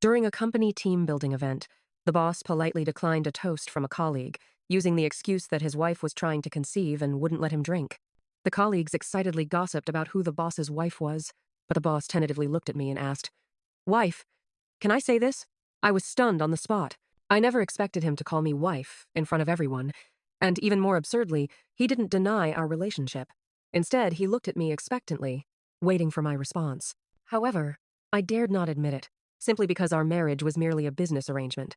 During a company team building event, the boss politely declined a toast from a colleague, using the excuse that his wife was trying to conceive and wouldn't let him drink. The colleagues excitedly gossiped about who the boss's wife was, but the boss tentatively looked at me and asked, "Wife, can I say this?" I was stunned on the spot. I never expected him to call me wife in front of everyone, and even more absurdly, he didn't deny our relationship. Instead, he looked at me expectantly, waiting for my response. However, I dared not admit it, simply because our marriage was merely a business arrangement.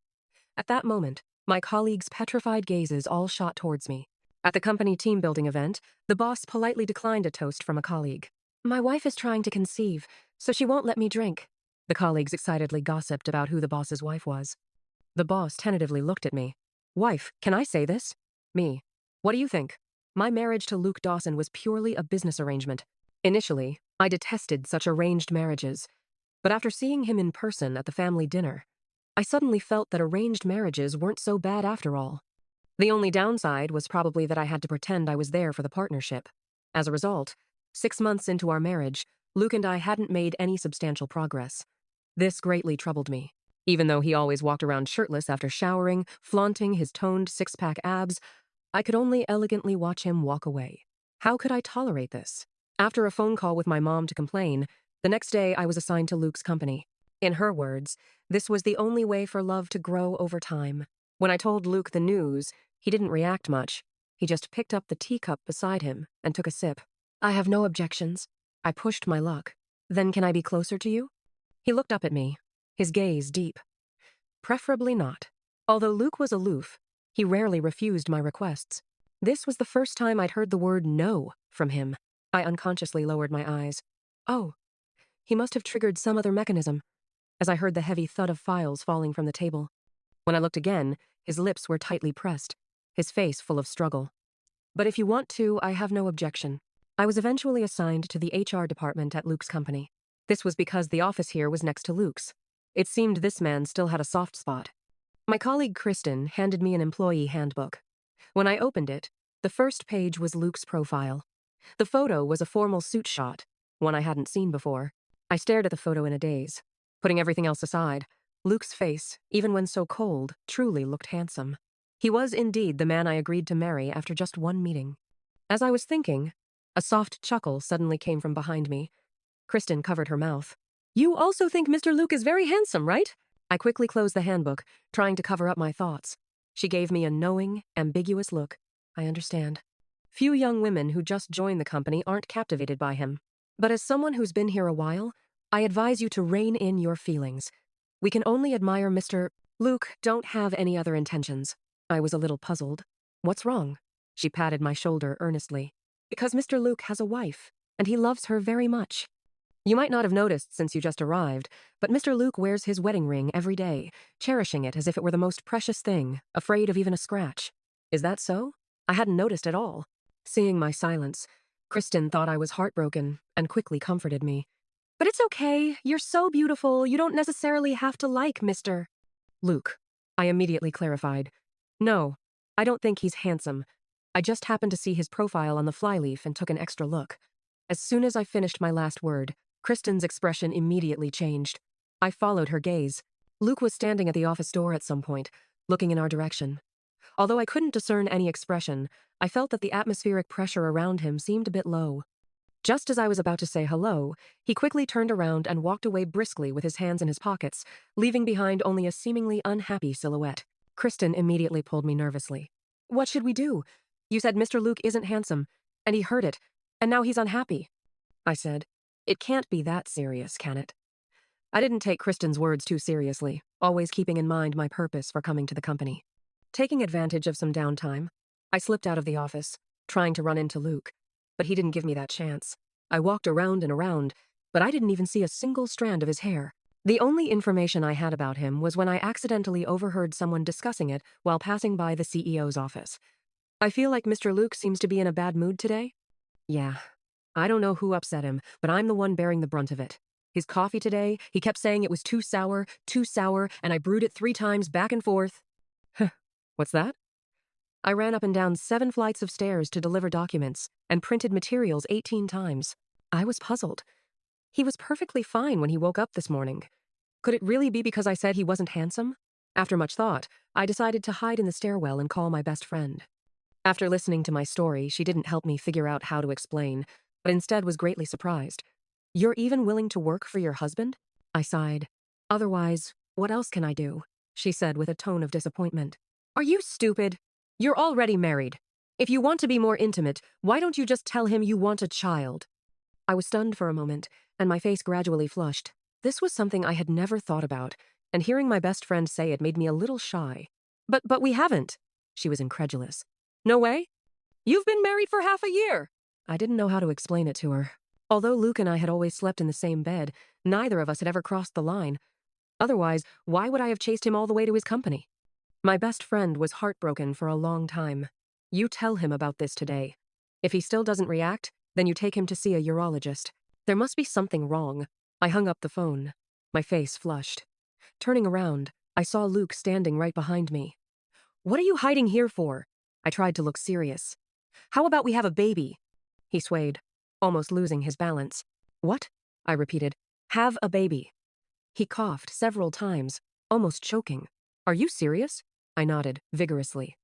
At that moment, my colleagues' petrified gazes all shot towards me. At the company team building event, the boss politely declined a toast from a colleague. "My wife is trying to conceive, so she won't let me drink." The colleagues excitedly gossiped about who the boss's wife was. The boss tentatively looked at me. "Wife, can I say this?" Me. "What do you think?" My marriage to Luke Dawson was purely a business arrangement. Initially, I detested such arranged marriages, but after seeing him in person at the family dinner, I suddenly felt that arranged marriages weren't so bad after all. The only downside was probably that I had to pretend I was there for the partnership. As a result, 6 months into our marriage, Luke and I hadn't made any substantial progress. This greatly troubled me. Even though he always walked around shirtless after showering, flaunting his toned six-pack abs, I could only elegantly watch him walk away. How could I tolerate this? After a phone call with my mom to complain, the next day I was assigned to Luke's company. In her words, this was the only way for love to grow over time. When I told Luke the news, he didn't react much. He just picked up the teacup beside him and took a sip. "I have no objections." I pushed my luck. "Then can I be closer to you?" He looked up at me, his gaze deep. "Preferably not." Although Luke was aloof, he rarely refused my requests. This was the first time I'd heard the word no from him. I unconsciously lowered my eyes. Oh, he must have triggered some other mechanism, as I heard the heavy thud of files falling from the table. When I looked again, his lips were tightly pressed, his face full of struggle. "But if you want to, I have no objection." I was eventually assigned to the HR department at Luke's company. This was because the office here was next to Luke's. It seemed this man still had a soft spot. My colleague Kristen handed me an employee handbook. When I opened it, the first page was Luke's profile. The photo was a formal suit shot, one I hadn't seen before. I stared at the photo in a daze. Putting everything else aside, Luke's face, even when so cold, truly looked handsome. He was indeed the man I agreed to marry after just one meeting. As I was thinking, a soft chuckle suddenly came from behind me. Kristen covered her mouth. "You also think Mr. Luke is very handsome, right?" I quickly closed the handbook, trying to cover up my thoughts. She gave me a knowing, ambiguous look. "I understand." Few young women who just joined the company aren't captivated by him. But as someone who's been here a while, I advise you to rein in your feelings. We can only admire Mr. Luke, don't have any other intentions. I was a little puzzled. "What's wrong?" She patted my shoulder earnestly. "Because Mr. Luke has a wife, and he loves her very much. You might not have noticed since you just arrived, but Mr. Luke wears his wedding ring every day, cherishing it as if it were the most precious thing, afraid of even a scratch. Is that so?" I hadn't noticed at all. Seeing my silence, Kristen thought I was heartbroken and quickly comforted me. "But it's okay. You're so beautiful. You don't necessarily have to like Mr. Luke." I immediately clarified. "No, I don't think he's handsome. I just happened to see his profile on the flyleaf and took an extra look." As soon as I finished my last word, Kristen's expression immediately changed. I followed her gaze. Luke was standing at the office door at some point, looking in our direction. Although I couldn't discern any expression, I felt that the atmospheric pressure around him seemed a bit low. Just as I was about to say hello, he quickly turned around and walked away briskly with his hands in his pockets, leaving behind only a seemingly unhappy silhouette. Kristen immediately pulled me nervously. "What should we do? You said Mr. Luke isn't handsome, and he heard it, and now he's unhappy." I said, "It can't be that serious, can it?" I didn't take Kristen's words too seriously, always keeping in mind my purpose for coming to the company. Taking advantage of some downtime, I slipped out of the office, trying to run into Luke, but he didn't give me that chance. I walked around and around, but I didn't even see a single strand of his hair. The only information I had about him was when I accidentally overheard someone discussing it while passing by the CEO's office. "I feel like Mr. Luke seems to be in a bad mood today." "Yeah. I don't know who upset him, but I'm the one bearing the brunt of it. His coffee today, he kept saying it was too sour, and I brewed it 3 times back and forth." Huh, what's that? I ran up and down 7 flights of stairs to deliver documents and printed materials 18 times. I was puzzled. He was perfectly fine when he woke up this morning. Could it really be because I said he wasn't handsome? After much thought, I decided to hide in the stairwell and call my best friend. After listening to my story, she didn't help me figure out how to explain, but instead was greatly surprised. You're even willing to work for your husband? I sighed. Otherwise, what else can I do? She said with a tone of disappointment. Are you stupid? You're already married. If you want to be more intimate, why don't you just tell him you want a child? I was stunned for a moment, and my face gradually flushed. This was something I had never thought about, and hearing my best friend say it made me a little shy. But we haven't. She was incredulous. No way? You've been married for half a year. I didn't know how to explain it to her. Although Luke and I had always slept in the same bed, neither of us had ever crossed the line. Otherwise, why would I have chased him all the way to his company? My best friend was heartbroken for a long time. You tell him about this today. If he still doesn't react, then you take him to see a urologist. There must be something wrong. I hung up the phone. My face flushed. Turning around, I saw Luke standing right behind me. What are you hiding here for? I tried to look serious. How about we have a baby? He swayed, almost losing his balance. What? I repeated. Have a baby. He coughed several times, almost choking. Are you serious? I nodded vigorously.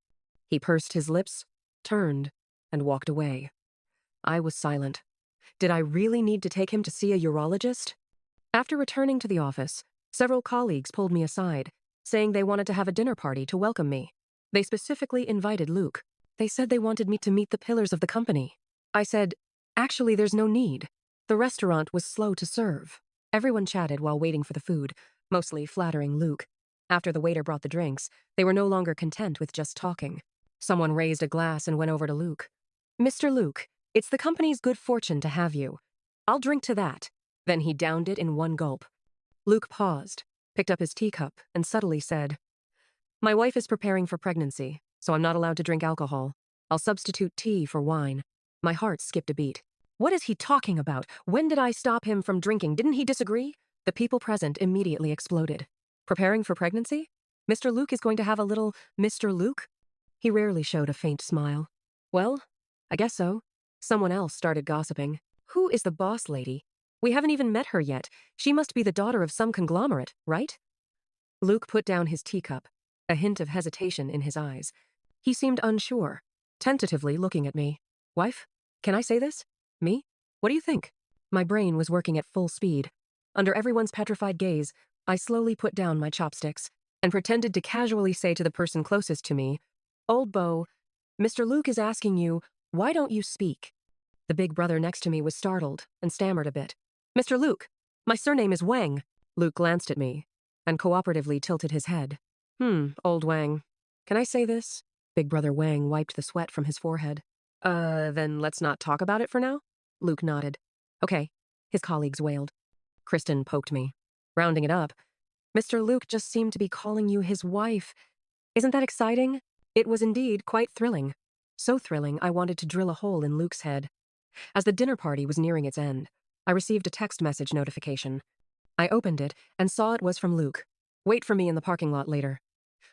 He pursed his lips, turned, and walked away. I was silent. Did I really need to take him to see a urologist? After returning to the office, several colleagues pulled me aside, saying they wanted to have a dinner party to welcome me. They specifically invited Luke. They said they wanted me to meet the pillars of the company. I said, actually, there's no need. The restaurant was slow to serve. Everyone chatted while waiting for the food, mostly flattering Luke. After the waiter brought the drinks, they were no longer content with just talking. Someone raised a glass and went over to Luke. Mr. Luke, it's the company's good fortune to have you. I'll drink to that. Then he downed it in one gulp. Luke paused, picked up his teacup, and subtly said, My wife is preparing for pregnancy, so I'm not allowed to drink alcohol. I'll substitute tea for wine. My heart skipped a beat. What is he talking about? When did I stop him from drinking? Didn't he disagree? The people present immediately exploded. Preparing for pregnancy? Mr. Luke is going to have a little Mr. Luke? He rarely showed a faint smile. Well, I guess so. Someone else started gossiping. Who is the boss lady? We haven't even met her yet. She must be the daughter of some conglomerate, right? Luke put down his teacup, a hint of hesitation in his eyes. He seemed unsure, tentatively looking at me. Wife, can I say this? Me? What do you think? My brain was working at full speed. Under everyone's petrified gaze, I slowly put down my chopsticks and pretended to casually say to the person closest to me, Old Beau, Mr. Luke is asking you, why don't you speak? The big brother next to me was startled and stammered a bit. Mr. Luke, my surname is Wang. Luke glanced at me and cooperatively tilted his head. Old Wang. Can I say this? Big brother Wang wiped the sweat from his forehead. Then let's not talk about it for now? Luke nodded. Okay, his colleagues wailed. Kristen poked me. Rounding it up, Mr. Luke just seemed to be calling you his wife. Isn't that exciting? It was indeed quite thrilling. So thrilling, I wanted to drill a hole in Luke's head. As the dinner party was nearing its end, I received a text message notification. I opened it and saw it was from Luke. Wait for me in the parking lot later.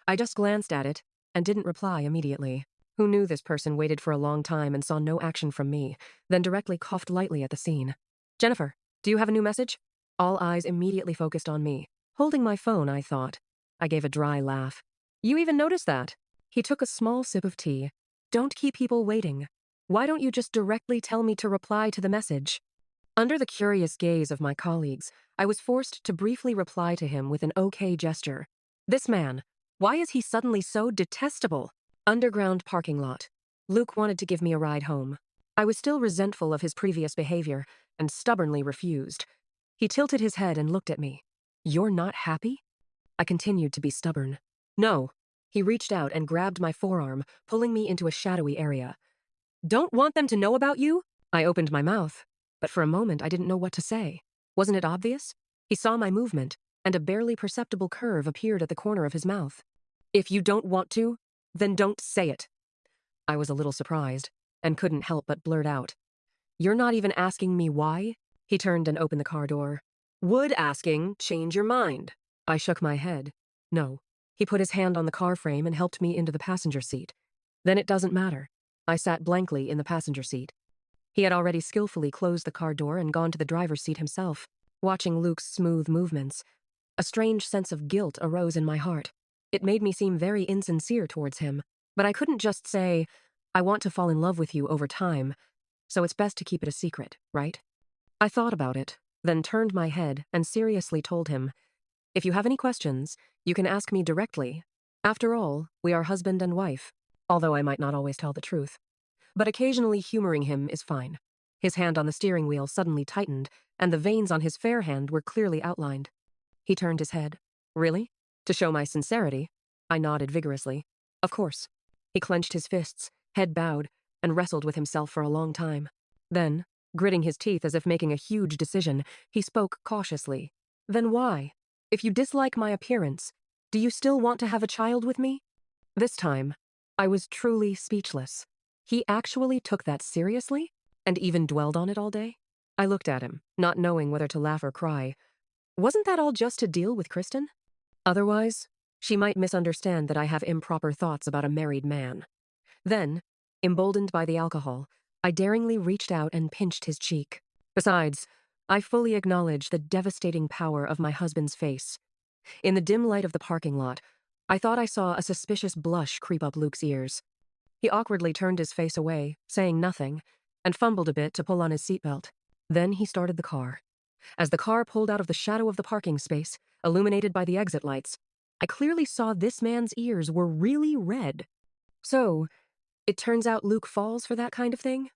I just glanced at it and didn't reply immediately. Who knew this person waited for a long time and saw no action from me, then directly coughed lightly at the scene. Jennifer, do you have a new message? All eyes immediately focused on me. Holding my phone, I thought. I gave a dry laugh. You even noticed that? He took a small sip of tea. Don't keep people waiting. Why don't you just directly tell me to reply to the message? Under the curious gaze of my colleagues, I was forced to briefly reply to him with an okay gesture. This man, why is he suddenly so detestable? Underground parking lot. Luke wanted to give me a ride home. I was still resentful of his previous behavior and stubbornly refused. He tilted his head and looked at me. You're not happy? I continued to be stubborn. No. He reached out and grabbed my forearm, pulling me into a shadowy area. Don't want them to know about you? I opened my mouth, but for a moment I didn't know what to say. Wasn't it obvious? He saw my movement, and a barely perceptible curve appeared at the corner of his mouth. If you don't want to, then don't say it. I was a little surprised, and couldn't help but blurt out. You're not even asking me why? He turned and opened the car door. Would asking change your mind? I shook my head. No. He put his hand on the car frame and helped me into the passenger seat. Then it doesn't matter. I sat blankly in the passenger seat. He had already skillfully closed the car door and gone to the driver's seat himself, watching Luke's smooth movements. A strange sense of guilt arose in my heart. It made me seem very insincere towards him, but I couldn't just say, I want to fall in love with you over time, so it's best to keep it a secret, right? I thought about it, then turned my head and seriously told him, if you have any questions, you can ask me directly. After all, we are husband and wife, although I might not always tell the truth. But occasionally humoring him is fine. His hand on the steering wheel suddenly tightened, and the veins on his fair hand were clearly outlined. He turned his head. Really? To show my sincerity? I nodded vigorously. Of course. He clenched his fists, head bowed, and wrestled with himself for a long time. Then, gritting his teeth as if making a huge decision, he spoke cautiously. Then why? If you dislike my appearance, do you still want to have a child with me? This time, I was truly speechless. He actually took that seriously? And even dwelled on it all day? I looked at him, not knowing whether to laugh or cry. Wasn't that all just to deal with Kristen? Otherwise, she might misunderstand that I have improper thoughts about a married man. Then, emboldened by the alcohol, I daringly reached out and pinched his cheek. Besides, I fully acknowledge the devastating power of my husband's face. In the dim light of the parking lot, I thought I saw a suspicious blush creep up Luke's ears. He awkwardly turned his face away, saying nothing, and fumbled a bit to pull on his seatbelt. Then he started the car. As the car pulled out of the shadow of the parking space, illuminated by the exit lights, I clearly saw this man's ears were really red. So, it turns out Luke falls for that kind of thing?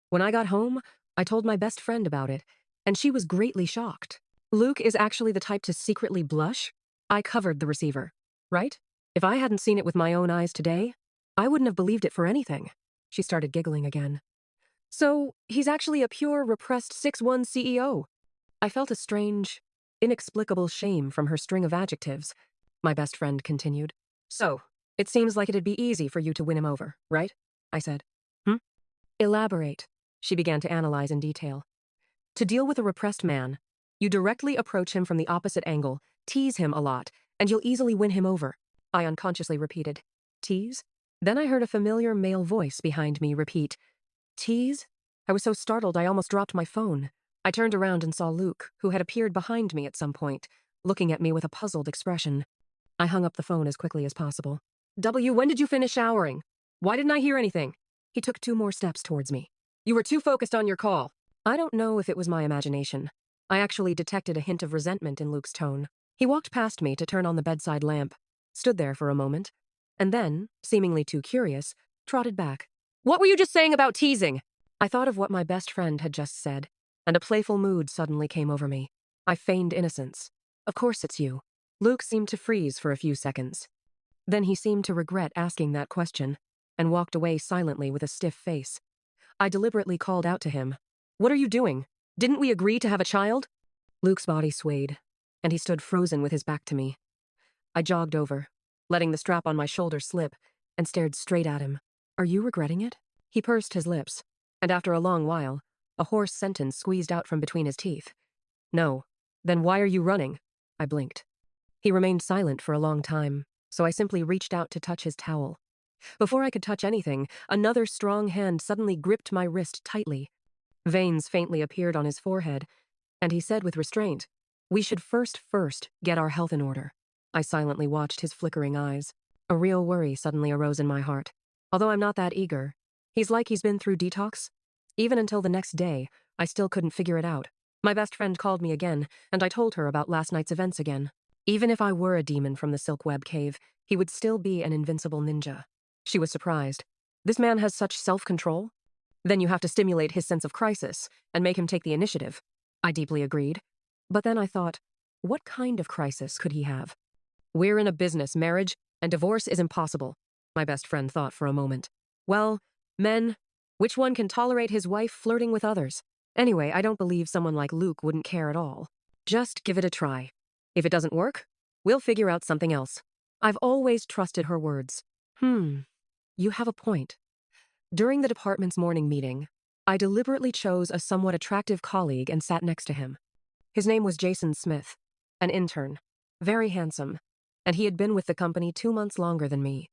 When I got home, I told my best friend about it, and she was greatly shocked. Luke is actually the type to secretly blush? I covered the receiver, right? If I hadn't seen it with my own eyes today, I wouldn't have believed it for anything. She started giggling again. So, he's actually a pure, repressed 6'1" CEO. I felt a strange, inexplicable shame from her string of adjectives. My best friend continued. So, it seems like it'd be easy for you to win him over, right? I said. Elaborate. She began to analyze in detail. To deal with a repressed man, you directly approach him from the opposite angle, tease him a lot, and you'll easily win him over. I unconsciously repeated. Tease? Then I heard a familiar male voice behind me repeat, tease? I was so startled I almost dropped my phone. I turned around and saw Luke, who had appeared behind me at some point, looking at me with a puzzled expression. I hung up the phone as quickly as possible. When did you finish showering? Why didn't I hear anything? He took 2 more steps towards me. You were too focused on your call. I don't know if it was my imagination. I actually detected a hint of resentment in Luke's tone. He walked past me to turn on the bedside lamp, stood there for a moment, and then, seemingly too curious, trotted back. What were you just saying about teasing? I thought of what my best friend had just said, and a playful mood suddenly came over me. I feigned innocence. Of course it's you. Luke seemed to freeze for a few seconds. Then he seemed to regret asking that question, and walked away silently with a stiff face. I deliberately called out to him. What are you doing? Didn't we agree to have a child? Luke's body swayed, and he stood frozen with his back to me. I jogged over, letting the strap on my shoulder slip, and stared straight at him. Are you regretting it? He pursed his lips, and after a long while, a hoarse sentence squeezed out from between his teeth. No. Then why are you running? I blinked. He remained silent for a long time, so I simply reached out to touch his towel. Before I could touch anything, another strong hand suddenly gripped my wrist tightly. Veins faintly appeared on his forehead, and he said with restraint, We should first get our health in order. I silently watched his flickering eyes. A real worry suddenly arose in my heart. Although I'm not that eager, he's been through detox. Even until the next day, I still couldn't figure it out. My best friend called me again, and I told her about last night's events again. Even if I were a demon from the Silk Web Cave, he would still be an invincible ninja. She was surprised. This man has such self-control? Then you have to stimulate his sense of crisis and make him take the initiative. I deeply agreed. But then I thought, what kind of crisis could he have? We're in a business, marriage, and divorce is impossible, my best friend thought for a moment. Well, men, which one can tolerate his wife flirting with others? Anyway, I don't believe someone like Luke wouldn't care at all. Just give it a try. If it doesn't work, we'll figure out something else. I've always trusted her words. You have a point. During the department's morning meeting, I deliberately chose a somewhat attractive colleague and sat next to him. His name was Jason Smith, an intern, very handsome, and he had been with the company 2 months longer than me.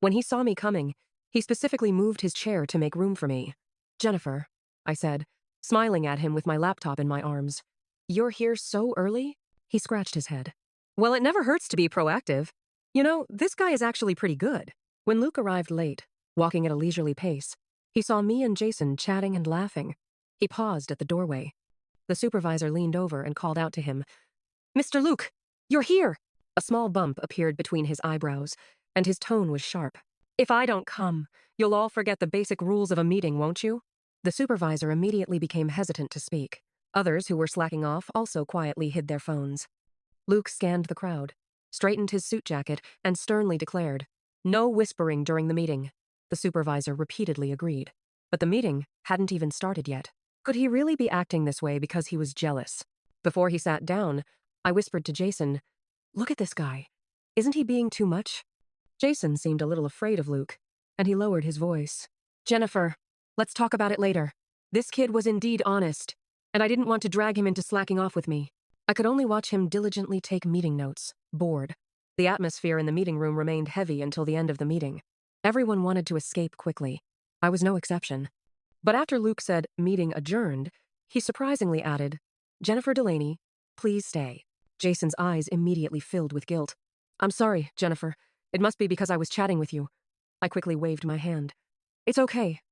When he saw me coming, he specifically moved his chair to make room for me. Jennifer, I said, smiling at him with my laptop in my arms. You're here so early? He scratched his head. Well, it never hurts to be proactive. You know, this guy is actually pretty good. When Luke arrived late, walking at a leisurely pace, he saw me and Jason chatting and laughing. He paused at the doorway. The supervisor leaned over and called out to him, "Mr. Luke, you're here!" A small bump appeared between his eyebrows, and his tone was sharp. "If I don't come, you'll all forget the basic rules of a meeting, won't you?" The supervisor immediately became hesitant to speak. Others who were slacking off also quietly hid their phones. Luke scanned the crowd, straightened his suit jacket, and sternly declared, "No whispering during the meeting." The supervisor repeatedly agreed. But the meeting hadn't even started yet. Could he really be acting this way because he was jealous? Before he sat down, I whispered to Jason, "Look at this guy. Isn't he being too much?" Jason seemed a little afraid of Luke, and he lowered his voice. "Jennifer, let's talk about it later. This kid was indeed honest, and I didn't want to drag him into slacking off with me." I could only watch him diligently take meeting notes, bored. The atmosphere in the meeting room remained heavy until the end of the meeting. Everyone wanted to escape quickly. I was no exception. But after Luke said, "Meeting adjourned," he surprisingly added, "Jennifer Delaney, please stay." Jason's eyes immediately filled with guilt. "I'm sorry, Jennifer. It must be because I was chatting with you." I quickly waved my hand. "It's okay.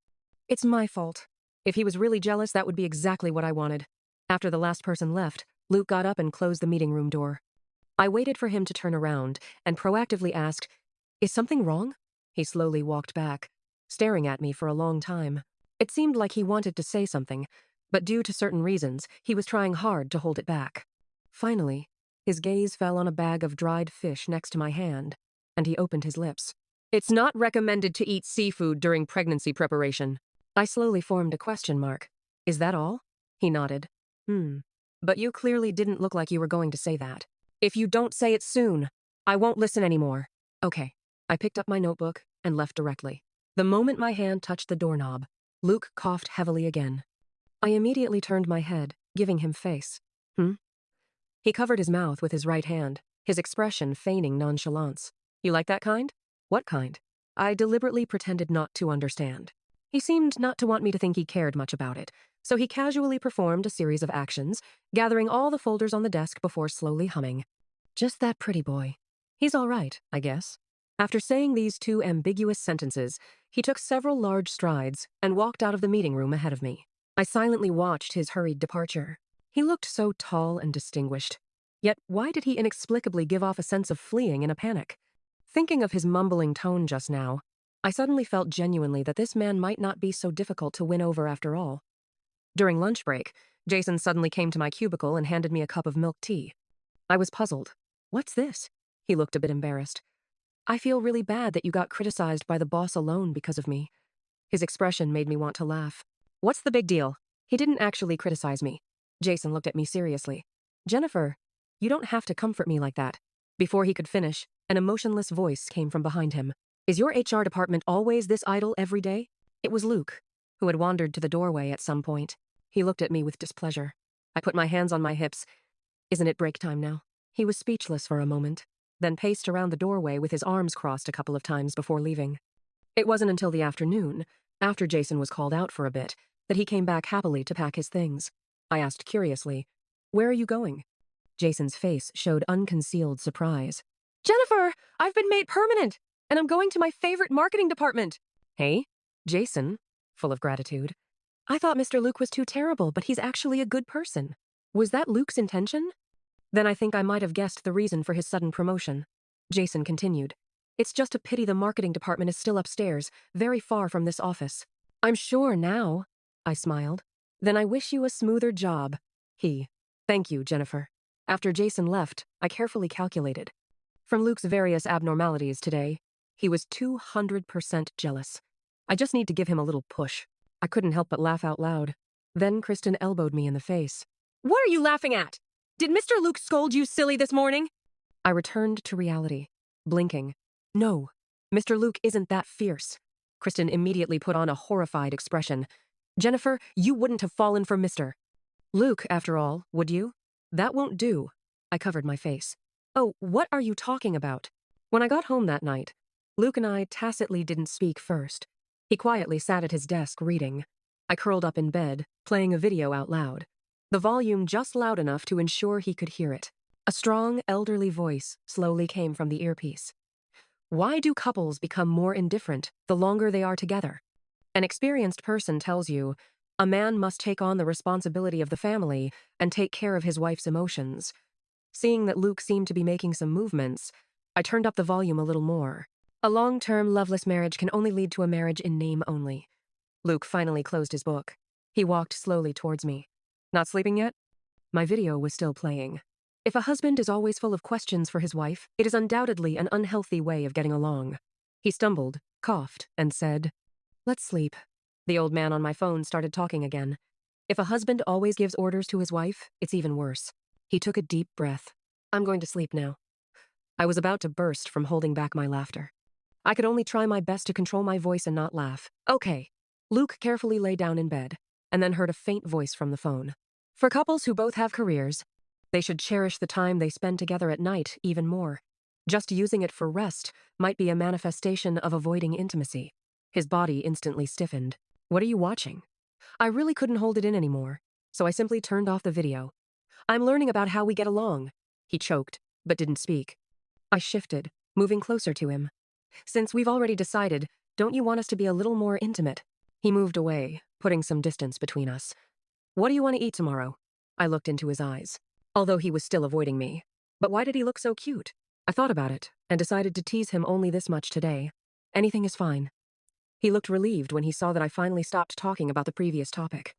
It's my fault. If he was really jealous, that would be exactly what I wanted." After the last person left, Luke got up and closed the meeting room door. I waited for him to turn around and proactively asked, "Is something wrong?" He slowly walked back, staring at me for a long time. It seemed like he wanted to say something, but due to certain reasons, he was trying hard to hold it back. Finally, his gaze fell on a bag of dried fish next to my hand, and he opened his lips. "It's not recommended to eat seafood during pregnancy preparation." I slowly formed a question mark. "Is that all?" He nodded. But you clearly didn't look like you were going to say that." "If you don't say it soon, I won't listen anymore." "Okay." I picked up my notebook and left directly. The moment my hand touched the doorknob, Luke coughed heavily again. I immediately turned my head, giving him face. He covered his mouth with his right hand, his expression feigning nonchalance. "You like that kind?" "What kind?" I deliberately pretended not to understand. He seemed not to want me to think he cared much about it, so he casually performed a series of actions, gathering all the folders on the desk before slowly humming. "Just that pretty boy. He's all right, I guess." After saying these two ambiguous sentences, he took several large strides and walked out of the meeting room ahead of me. I silently watched his hurried departure. He looked so tall and distinguished. Yet why did he inexplicably give off a sense of fleeing in a panic? Thinking of his mumbling tone just now, I suddenly felt genuinely that this man might not be so difficult to win over after all. During lunch break, Jason suddenly came to my cubicle and handed me a cup of milk tea. I was puzzled. "What's this?" He looked a bit embarrassed. "I feel really bad that you got criticized by the boss alone because of me." His expression made me want to laugh. "What's the big deal?" He didn't actually criticize me. Jason looked at me seriously. "Jennifer, you don't have to comfort me like that." Before he could finish, an emotionless voice came from behind him. "Is your HR department always this idle every day?" It was Luke, who had wandered to the doorway at some point. He looked at me with displeasure. I put my hands on my hips. "Isn't it break time now?" He was speechless for a moment, then paced around the doorway with his arms crossed a couple of times before leaving. It wasn't until the afternoon, after Jason was called out for a bit, that he came back happily to pack his things. I asked curiously, "Where are you going?" Jason's face showed unconcealed surprise. "Jennifer, I've been made permanent, and I'm going to my favorite marketing department." "Hey, Jason," full of gratitude. "I thought Mr. Luke was too terrible, but he's actually a good person." Was that Luke's intention? Then I think I might have guessed the reason for his sudden promotion. Jason continued, "It's just a pity the marketing department is still upstairs, very far from this office." "I'm sure now," I smiled. "Then I wish you a smoother job." Thank you, Jennifer." After Jason left, I carefully calculated. From Luke's various abnormalities today, he was 200% jealous. I just need to give him a little push. I couldn't help but laugh out loud. Then Kristen elbowed me in the face. "What are you laughing at? Did Mr. Luke scold you silly this morning?" I returned to reality, blinking. "No, Mr. Luke isn't that fierce." Kristen immediately put on a horrified expression. "Jennifer, you wouldn't have fallen for Mr. Luke, after all, would you? That won't do." I covered my face. "Oh, what are you talking about?" When I got home that night, Luke and I tacitly didn't speak first. He quietly sat at his desk reading. I curled up in bed, playing a video out loud, the volume just loud enough to ensure he could hear it. A strong, elderly voice slowly came from the earpiece. Why do couples become more indifferent the longer they are together? An experienced person tells you, a man must take on the responsibility of the family and take care of his wife's emotions. Seeing that Luke seemed to be making some movements, I turned up the volume a little more. A long-term, loveless marriage can only lead to a marriage in name only. Luke finally closed his book. He walked slowly towards me. Not sleeping yet? My video was still playing. If a husband is always full of questions for his wife, it is undoubtedly an unhealthy way of getting along. He stumbled, coughed, and said, "Let's sleep." The old man on my phone started talking again. If a husband always gives orders to his wife, it's even worse. He took a deep breath. "I'm going to sleep now." I was about to burst from holding back my laughter. I could only try my best to control my voice and not laugh. "Okay." Luke carefully lay down in bed, and then heard a faint voice from the phone. "For couples who both have careers, they should cherish the time they spend together at night even more. Just using it for rest might be a manifestation of avoiding intimacy." His body instantly stiffened. "What are you watching?" I really couldn't hold it in anymore, so I simply turned off the video. "I'm learning about how we get along." He choked, but didn't speak. I shifted, moving closer to him. "Since we've already decided, don't you want us to be a little more intimate?" He moved away, putting some distance between us. "What do you want to eat tomorrow?" I looked into his eyes, although he was still avoiding me. But why did he look so cute? I thought about it, and decided to tease him only this much today. "Anything is fine." He looked relieved when he saw that I finally stopped talking about the previous topic.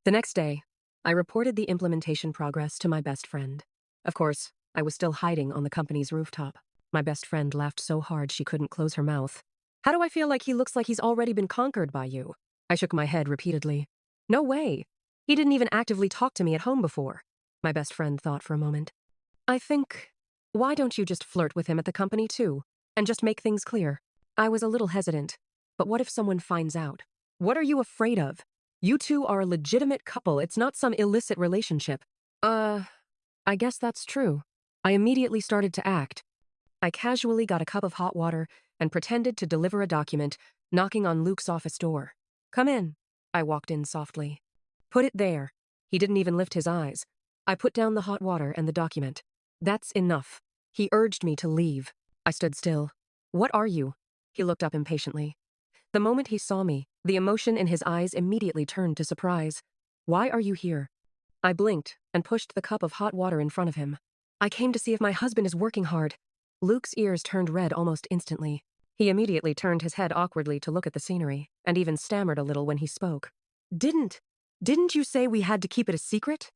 The next day, I reported the implementation progress to my best friend. Of course, I was still hiding on the company's rooftop. My best friend laughed so hard she couldn't close her mouth. "How do I feel like he looks like he's already been conquered by you?" I shook my head repeatedly. "No way. He didn't even actively talk to me at home before." My best friend thought for a moment. "I think, why don't you just flirt with him at the company too, and just make things clear?" I was a little hesitant. But what if someone finds out? "What are you afraid of? You two are a legitimate couple, it's not some illicit relationship." I guess that's true." I immediately started to act. I casually got a cup of hot water and pretended to deliver a document, knocking on Luke's office door. "Come in." I walked in softly. "Put it there." He didn't even lift his eyes. I put down the hot water and the document. "That's enough." He urged me to leave. I stood still. "What are you?" He looked up impatiently. The moment he saw me, the emotion in his eyes immediately turned to surprise. "Why are you here?" I blinked and pushed the cup of hot water in front of him. "I came to see if my husband is working hard." Luke's ears turned red almost instantly. He immediately turned his head awkwardly to look at the scenery, and even stammered a little when he spoke. Didn't you say we had to keep it a secret?"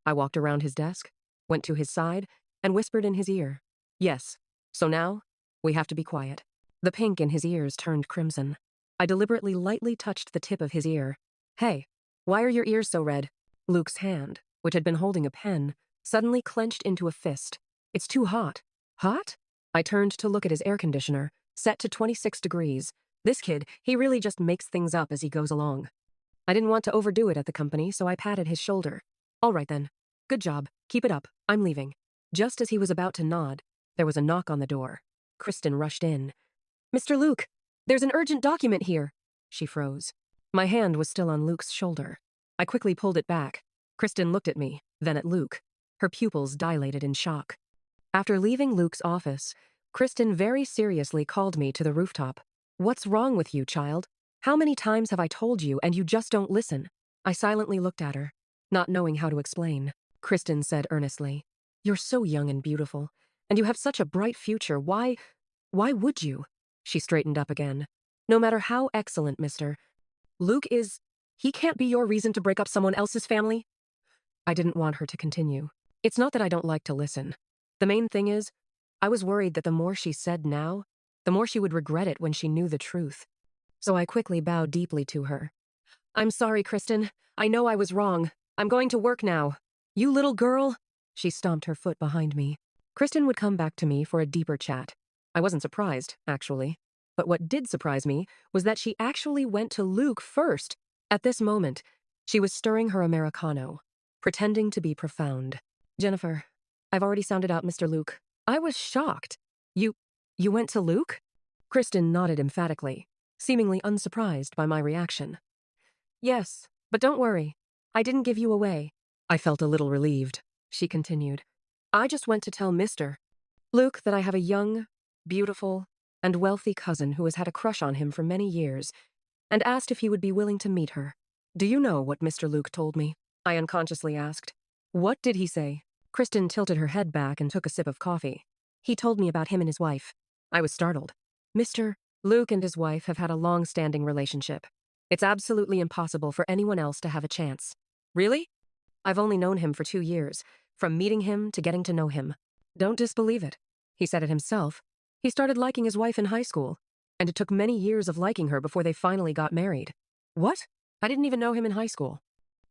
I walked around his desk, went to his side, and whispered in his ear. "Yes. So now, we have to be quiet." The pink in his ears turned crimson. I deliberately lightly touched the tip of his ear. "Hey, why are your ears so red?" Luke's hand, which had been holding a pen, suddenly clenched into a fist. "It's too hot." "Hot?" I turned to look at his air conditioner, set to 26 degrees. This kid, he really just makes things up as he goes along. I didn't want to overdo it at the company, so I patted his shoulder. "All right then. Good job. Keep it up. I'm leaving." Just as he was about to nod, there was a knock on the door. Kristen rushed in. "Mr. Luke, there's an urgent document here." She froze. My hand was still on Luke's shoulder. I quickly pulled it back. Kristen looked at me, then at Luke. Her pupils dilated in shock. After leaving Luke's office, Kristen very seriously called me to the rooftop. "What's wrong with you, child? How many times have I told you and you just don't listen?" I silently looked at her, not knowing how to explain. Kristen said earnestly, "You're so young and beautiful, and you have such a bright future. Why would you?" She straightened up again. "No matter how excellent, Mr. Luke is, he can't be your reason to break up someone else's family." I didn't want her to continue. It's not that I don't like to listen. The main thing is, I was worried that the more she said now, the more she would regret it when she knew the truth. So I quickly bowed deeply to her. "I'm sorry, Kristen. I know I was wrong. I'm going to work now." "You little girl." She stomped her foot behind me. Kristen would come back to me for a deeper chat. I wasn't surprised, actually. But what did surprise me was that she actually went to Luke first. At this moment, she was stirring her Americano, pretending to be profound. "Jennifer, I've already sounded out Mr. Luke." I was shocked. You went to Luke?" Kristen nodded emphatically, seemingly unsurprised by my reaction. "Yes, but don't worry. I didn't give you away." I felt a little relieved. She continued. I just went to tell Mr. Luke that I have a young, beautiful, and wealthy cousin who has had a crush on him for many years, and asked if he would be willing to meet her. Do you know what Mr. Luke told me? I unconsciously asked. What did he say? Kristen tilted her head back and took a sip of coffee. He told me about him and his wife. I was startled. Mr. Luke and his wife have had a long-standing relationship. It's absolutely impossible for anyone else to have a chance. Really? I've only known him for 2 years, from meeting him to getting to know him. Don't disbelieve it. He said it himself. He started liking his wife in high school, and it took many years of liking her before they finally got married. What? I didn't even know him in high school.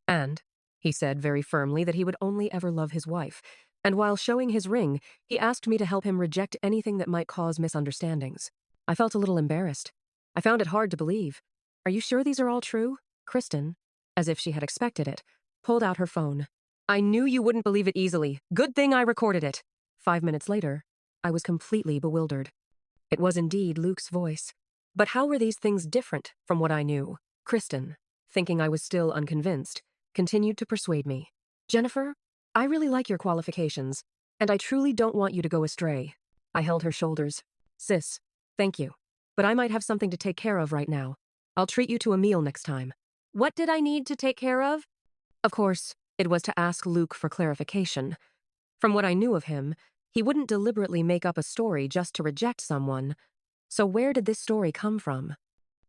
And he said very firmly that he would only ever love his wife, and while showing his ring, he asked me to help him reject anything that might cause misunderstandings. I felt a little embarrassed. I found it hard to believe. Are you sure these are all true? Kristen, as if she had expected it, pulled out her phone. I knew you wouldn't believe it easily. Good thing I recorded it. 5 minutes later, I was completely bewildered. It was indeed Luke's voice. But how were these things different from what I knew? Kristen, thinking I was still unconvinced, continued to persuade me. Jennifer, I really like your qualifications, and I truly don't want you to go astray. I held her shoulders. Sis, thank you. But I might have something to take care of right now. I'll treat you to a meal next time. What did I need to take care of? Of course, it was to ask Luke for clarification. From what I knew of him, he wouldn't deliberately make up a story just to reject someone. So where did this story come from?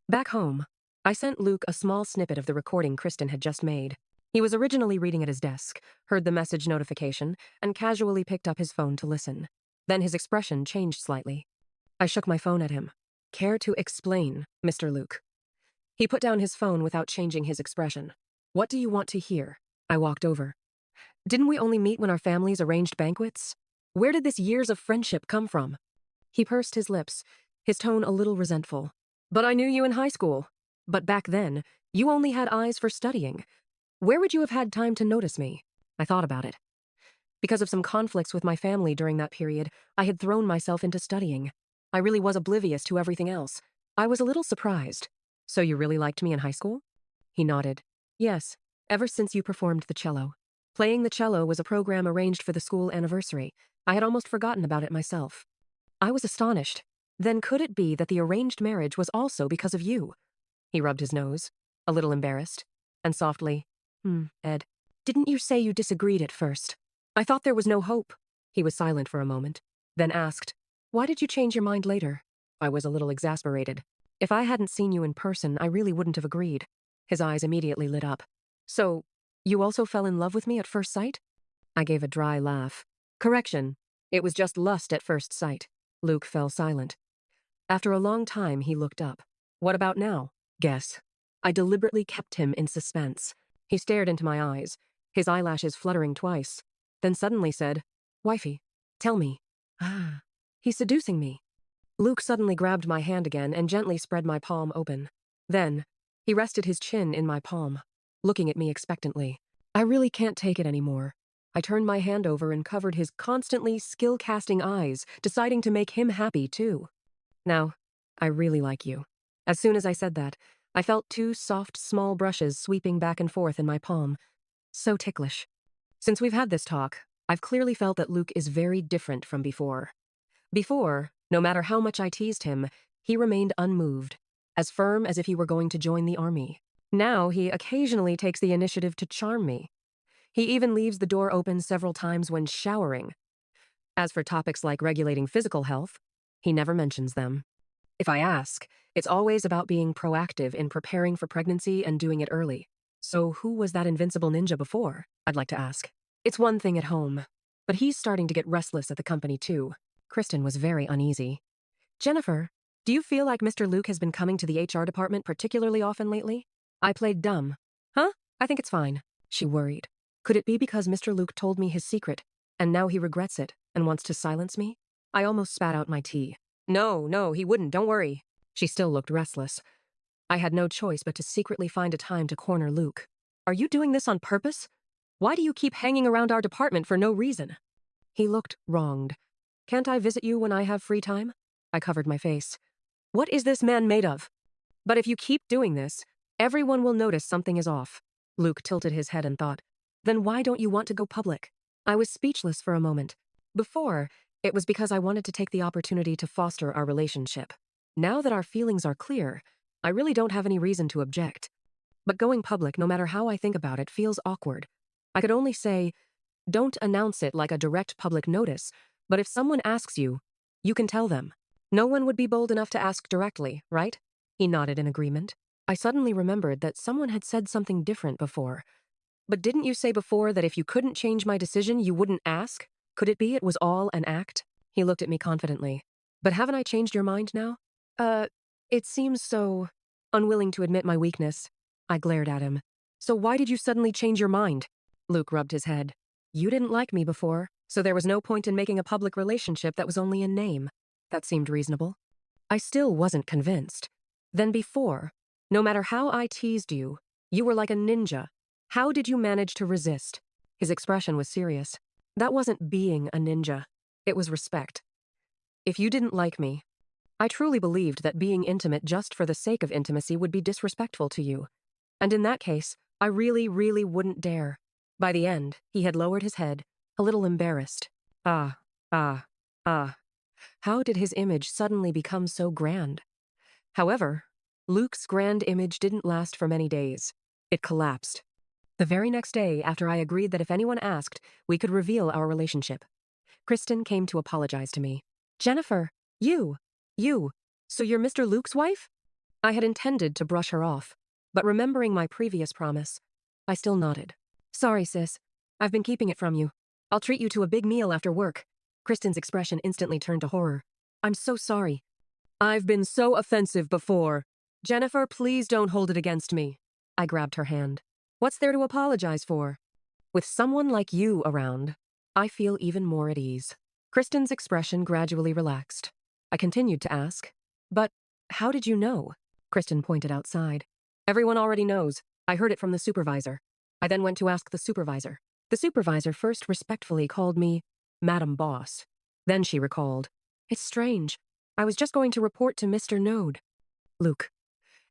Back home, I sent Luke a small snippet of the recording Kristen had just made. He was originally reading at his desk, heard the message notification, and casually picked up his phone to listen. Then his expression changed slightly. I shook my phone at him. Care to explain, Mr. Luke? He put down his phone without changing his expression. What do you want to hear? I walked over. Didn't we only meet when our families arranged banquets? Where did this years of friendship come from? He pursed his lips, his tone a little resentful. But I knew you in high school. But back then, you only had eyes for studying. Where would you have had time to notice me? I thought about it. Because of some conflicts with my family during that period, I had thrown myself into studying. I really was oblivious to everything else. I was a little surprised. So you really liked me in high school? He nodded. Yes, ever since you performed the cello. Playing the cello was a program arranged for the school anniversary. I had almost forgotten about it myself. I was astonished. Then could it be that the arranged marriage was also because of you? He rubbed his nose, a little embarrassed, and softly, Ed, didn't you say you disagreed at first? I thought there was no hope. He was silent for a moment, then asked, why did you change your mind later? I was a little exasperated. If I hadn't seen you in person, I really wouldn't have agreed. His eyes immediately lit up. So, you also fell in love with me at first sight? I gave a dry laugh. Correction. It was just lust at first sight. Luke fell silent. After a long time, he looked up. What about now? Guess. I deliberately kept him in suspense. He stared into my eyes, his eyelashes fluttering twice, then suddenly said, Wifey, tell me. He's seducing me. Luke suddenly grabbed my hand again and gently spread my palm open. Then, he rested his chin in my palm, looking at me expectantly. I really can't take it anymore. I turned my hand over and covered his constantly skill-casting eyes, deciding to make him happy too. Now, I really like you. As soon as I said that, I felt 2 soft, small brushes sweeping back and forth in my palm. So ticklish. Since we've had this talk, I've clearly felt that Luke is very different from before. Before, no matter how much I teased him, he remained unmoved, as firm as if he were going to join the army. Now he occasionally takes the initiative to charm me. He even leaves the door open several times when showering. As for topics like regulating physical health, he never mentions them. If I ask, it's always about being proactive in preparing for pregnancy and doing it early. So who was that invincible ninja before, I'd like to ask. It's one thing at home, but he's starting to get restless at the company too. Kristen was very uneasy. Jennifer, do you feel like Mr. Luke has been coming to the HR department particularly often lately? I played dumb. Huh? I think it's fine. She worried. Could it be because Mr. Luke told me his secret, and now he regrets it and wants to silence me? I almost spat out my tea. No, he wouldn't, don't worry. She still looked restless. I had no choice but to secretly find a time to corner Luke. Are you doing this on purpose? Why do you keep hanging around our department for no reason? He looked wronged. Can't I visit you when I have free time? I covered my face. What is this man made of? But if you keep doing this, everyone will notice something is off. Luke tilted his head and thought, then why don't you want to go public? I was speechless for a moment. Before, it was because I wanted to take the opportunity to foster our relationship. Now that our feelings are clear, I really don't have any reason to object. But going public, no matter how I think about it, feels awkward. I could only say, don't announce it like a direct public notice, but if someone asks you, you can tell them. No one would be bold enough to ask directly, right? He nodded in agreement. I suddenly remembered that someone had said something different before. But didn't you say before that if you couldn't change my decision, you wouldn't ask? Could it be it was all an act? He looked at me confidently. But haven't I changed your mind now? It seems so unwilling to admit my weakness. I glared at him. So why did you suddenly change your mind? Luke rubbed his head. You didn't like me before, so there was no point in making a public relationship that was only in name. That seemed reasonable. I still wasn't convinced. Then before, no matter how I teased you, you were like a ninja. How did you manage to resist? His expression was serious. That wasn't being a ninja. It was respect. If you didn't like me, I truly believed that being intimate just for the sake of intimacy would be disrespectful to you. And in that case, I really, really wouldn't dare. By the end, he had lowered his head, a little embarrassed. Ah. How did his image suddenly become so grand? However, Luke's grand image didn't last for many days. It collapsed. The very next day, after I agreed that if anyone asked, we could reveal our relationship, Kristen came to apologize to me. Jennifer, you, so you're Mr. Luke's wife? I had intended to brush her off, but remembering my previous promise, I still nodded. Sorry, sis. I've been keeping it from you. I'll treat you to a big meal after work. Kristen's expression instantly turned to horror. I'm so sorry. I've been so offensive before. Jennifer, please don't hold it against me. I grabbed her hand. What's there to apologize for? With someone like you around, I feel even more at ease. Kristen's expression gradually relaxed. I continued to ask, but how did you know? Kristen pointed outside. Everyone already knows. I heard it from the supervisor. I then went to ask the supervisor. The supervisor first respectfully called me Madam Boss. Then she recalled, it's strange. I was just going to report to Mr. Node. Luke.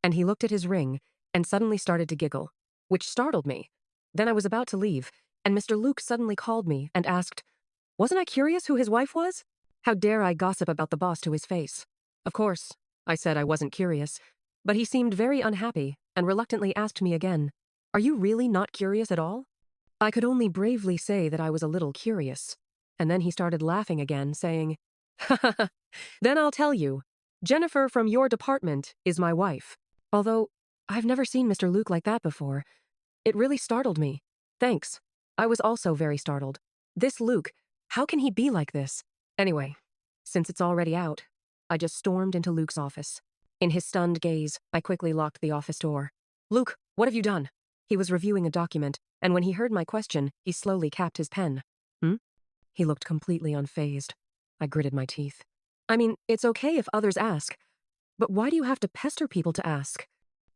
And he looked at his ring and suddenly started to giggle, which startled me. Then I was about to leave, and Mr. Luke suddenly called me and asked, wasn't I curious who his wife was? How dare I gossip about the boss to his face? Of course, I said I wasn't curious, but he seemed very unhappy and reluctantly asked me again, are you really not curious at all? I could only bravely say that I was a little curious, and then he started laughing again, saying, ha ha ha, then I'll tell you, Jennifer from your department is my wife. Although, I've never seen Mr. Luke like that before. It really startled me. Thanks. I was also very startled. This Luke, how can he be like this? Anyway, since it's already out, I just stormed into Luke's office. In his stunned gaze, I quickly locked the office door. Luke, what have you done? He was reviewing a document, and when he heard my question, he slowly capped his pen. He looked completely unfazed. I gritted my teeth. I mean, it's okay if others ask, but why do you have to pester people to ask?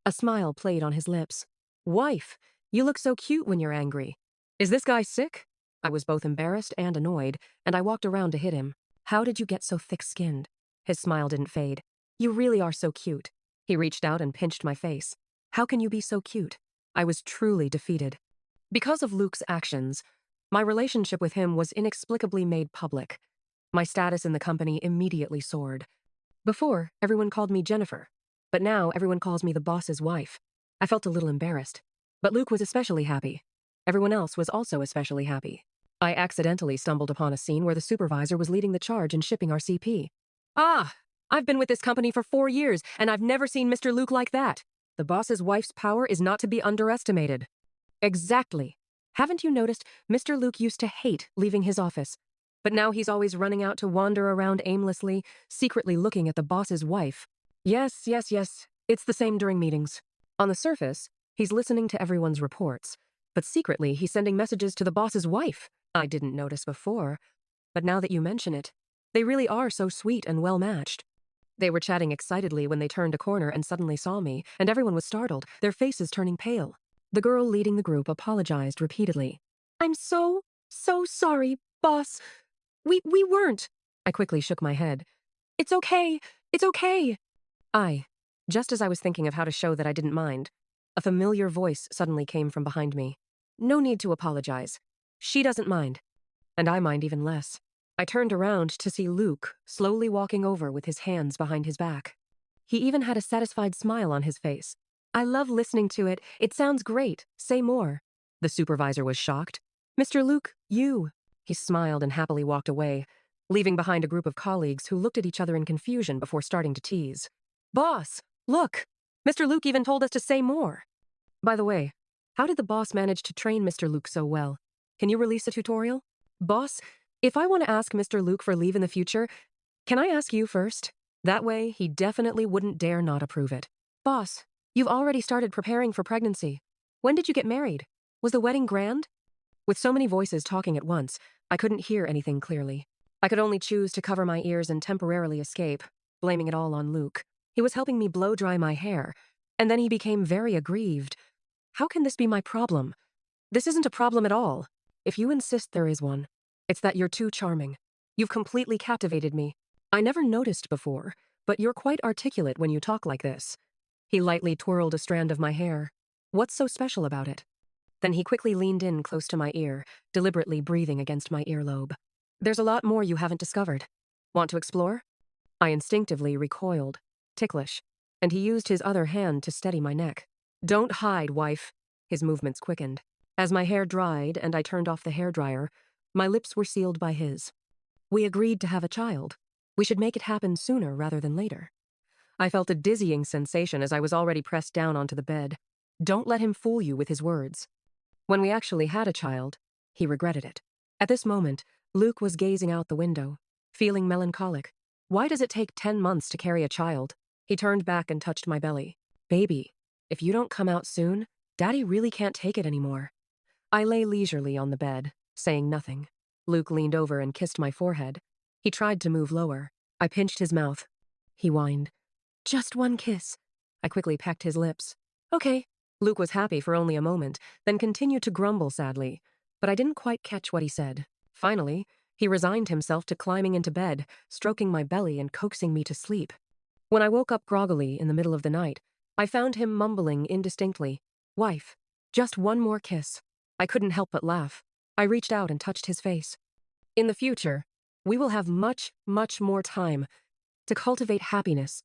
A smile played on his lips. Wife, you look so cute when you're angry. Is this guy sick? I was both embarrassed and annoyed, and I walked around to hit him. How did you get so thick-skinned? His smile didn't fade. You really are so cute. He reached out and pinched my face. How can you be so cute? I was truly defeated. Because of Luke's actions, my relationship with him was inexplicably made public. My status in the company immediately soared. Before, everyone called me Jennifer, but now everyone calls me the boss's wife. I felt a little embarrassed, but Luke was especially happy. Everyone else was also especially happy. I accidentally stumbled upon a scene where the supervisor was leading the charge in shipping our CP. I've been with this company for 4 years, and I've never seen Mr. Luke like that. The boss's wife's power is not to be underestimated. Exactly. Haven't you noticed Mr. Luke used to hate leaving his office, but now he's always running out to wander around aimlessly, secretly looking at the boss's wife. Yes. It's the same during meetings. On the surface, he's listening to everyone's reports, but secretly he's sending messages to the boss's wife. I didn't notice before, but now that you mention it, they really are so sweet and well-matched. They were chatting excitedly when they turned a corner and suddenly saw me, and everyone was startled, their faces turning pale. The girl leading the group apologized repeatedly. I'm so sorry, boss. We weren't. I quickly shook my head. It's okay. Just as I was thinking of how to show that I didn't mind, a familiar voice suddenly came from behind me. No need to apologize. She doesn't mind. And I mind even less. I turned around to see Luke slowly walking over with his hands behind his back. He even had a satisfied smile on his face. I love listening to it. It sounds great. Say more. The supervisor was shocked. Mr. Luke, you. He smiled and happily walked away, leaving behind a group of colleagues who looked at each other in confusion before starting to tease. Boss, look! Mr. Luke even told us to say more. By the way, how did the boss manage to train Mr. Luke so well? Can you release a tutorial? Boss, if I want to ask Mr. Luke for leave in the future, can I ask you first? That way, he definitely wouldn't dare not approve it. Boss, you've already started preparing for pregnancy. When did you get married? Was the wedding grand? With so many voices talking at once, I couldn't hear anything clearly. I could only choose to cover my ears and temporarily escape, blaming it all on Luke. He was helping me blow dry my hair, and then he became very aggrieved. How can this be my problem? This isn't a problem at all. If you insist there is one, it's that you're too charming. You've completely captivated me. I never noticed before, but you're quite articulate when you talk like this. He lightly twirled a strand of my hair. What's so special about it? Then he quickly leaned in close to my ear, deliberately breathing against my earlobe. There's a lot more you haven't discovered. Want to explore? I instinctively recoiled, ticklish, and he used his other hand to steady my neck. Don't hide, wife. His movements quickened. As my hair dried and I turned off the hairdryer, my lips were sealed by his. We agreed to have a child. We should make it happen sooner rather than later. I felt a dizzying sensation as I was already pressed down onto the bed. Don't let him fool you with his words. When we actually had a child, he regretted it. At this moment, Luke was gazing out the window, feeling melancholic. Why does it take 10 months to carry a child? He turned back and touched my belly. Baby, if you don't come out soon, Daddy really can't take it anymore. I lay leisurely on the bed, saying nothing. Luke leaned over and kissed my forehead. He tried to move lower. I pinched his mouth. He whined. Just one kiss. I quickly pecked his lips. Okay. Luke was happy for only a moment, then continued to grumble sadly, but I didn't quite catch what he said. Finally, he resigned himself to climbing into bed, stroking my belly and coaxing me to sleep. When I woke up groggily in the middle of the night, I found him mumbling indistinctly, Wife, just one more kiss. I couldn't help but laugh. I reached out and touched his face. In the future, we will have much, much more time to cultivate happiness